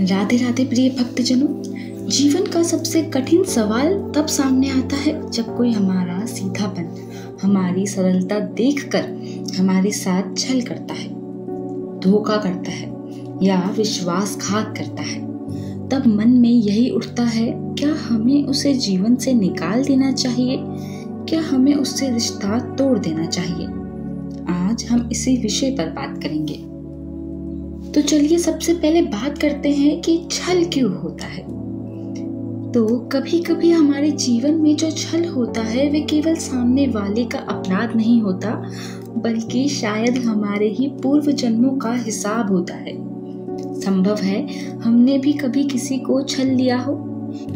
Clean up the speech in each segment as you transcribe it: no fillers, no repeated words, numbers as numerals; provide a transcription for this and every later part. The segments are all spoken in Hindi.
राधे राधे प्रिय भक्तजनों। जीवन का सबसे कठिन सवाल तब सामने आता है जब कोई हमारा सीधापन, हमारी सरलता देखकर हमारे साथ छल करता है, धोखा करता है या विश्वासघात करता है। तब मन में यही उठता है, क्या हमें उसे जीवन से निकाल देना चाहिए? क्या हमें उससे रिश्ता तोड़ देना चाहिए? आज हम इसी विषय पर बात करेंगे। तो चलिए सबसे पहले बात करते हैं कि छल क्यों होता है। तो कभी कभी हमारे जीवन में जो छल होता है वे केवल सामने वाले का अपराध नहीं होता, बल्कि शायद हमारे ही पूर्व जन्मों का हिसाब होता है। संभव है हमने भी कभी किसी को छल लिया हो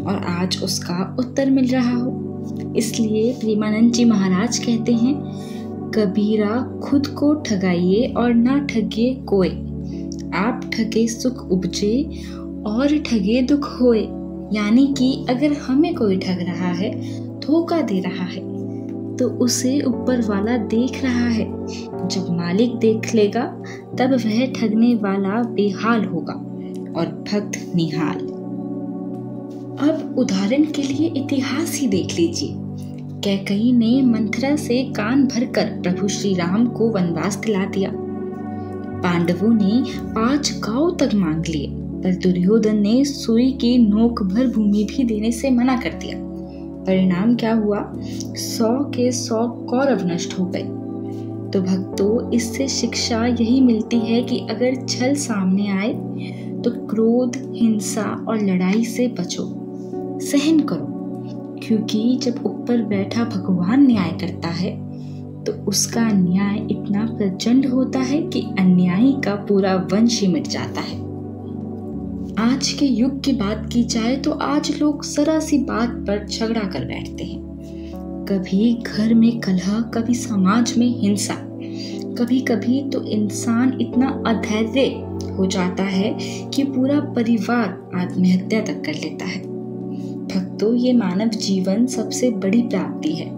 और आज उसका उत्तर मिल रहा हो। इसलिए प्रेमानंद जी महाराज कहते हैं, कबीरा खुद को ठगाइए और ना ठगिए कोई, आप ठगे सुख उपजे और ठगे दुख होए। यानी कि अगर हमें कोई ठग रहा है, धोखा दे रहा है, तो उसे ऊपर वाला देख रहा है। जब मालिक देख लेगा तब वह ठगने वाला बेहाल होगा और भक्त निहाल। अब उदाहरण के लिए इतिहास ही देख लीजिए। कैकेयी ने मंथरा से कान भरकर प्रभु श्री राम को वनवास दिला दिया। पांडवों ने 5 गांव तक मांग लिए, पर दुर्योधन ने सुई की नोक भर भूमि भी देने से मना कर दिया। परिणाम क्या हुआ? 100 के 100 कौरव नष्ट हो गए। तो भक्तों, इससे शिक्षा यही मिलती है कि अगर छल सामने आए तो क्रोध, हिंसा और लड़ाई से बचो, सहन करो, क्योंकि जब ऊपर बैठा भगवान न्याय करता है तो उसका न्याय इतना प्रचंड होता है कि अन्यायी का पूरा वंश ही मिट जाता है। आज के युग की बात की जाए तो आज लोग जरा सी बात पर झगड़ा कर बैठते हैं। कभी घर में कलह, कभी समाज में हिंसा, कभी कभी तो इंसान इतना अधैर्य हो जाता है कि पूरा परिवार आत्महत्या तक कर लेता है। भक्तों, ये मानव जीवन सबसे बड़ी प्राप्ति है।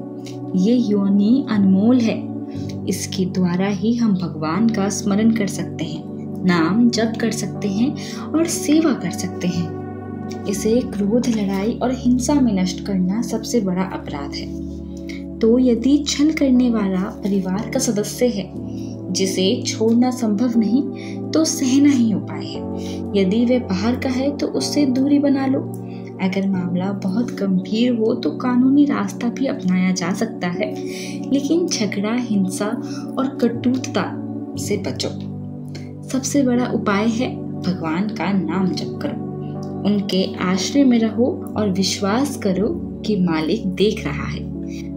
ये योनि अनमोल है। इसके द्वारा ही हम भगवान का स्मरण कर सकते हैं, नाम जप कर सकते हैं और सेवा कर सकते हैं। इसे क्रोध, लड़ाई और हिंसा में नष्ट करना सबसे बड़ा अपराध है। तो यदि छल करने वाला परिवार का सदस्य है जिसे छोड़ना संभव नहीं, तो सहना ही उपाय है। यदि वह बाहर का है तो उससे दूरी बना लो। अगर मामला बहुत गंभीर हो तो कानूनी रास्ता भी अपनाया जा सकता है, लेकिन झगड़ा, हिंसा और कटुता से बचो। सबसे बड़ा उपाय है भगवान का नाम जप करो, उनके आश्रय में रहो और विश्वास करो कि मालिक देख रहा है।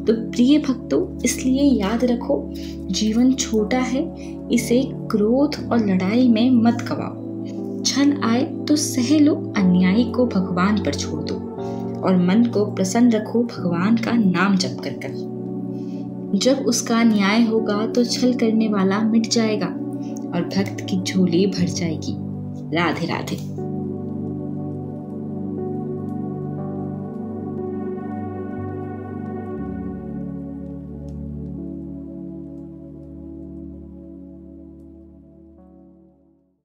तो प्रिय भक्तों, इसलिए याद रखो, जीवन छोटा है, इसे क्रोध और लड़ाई में मत गवाओ। छल आए तो सह लो, अन्यायी को भगवान पर छोड़ दो और मन को प्रसन्न रखो भगवान का नाम जप कर कर। जब उसका न्याय होगा तो छल करने वाला मिट जाएगा और भक्त की झोली भर जाएगी। राधे राधे।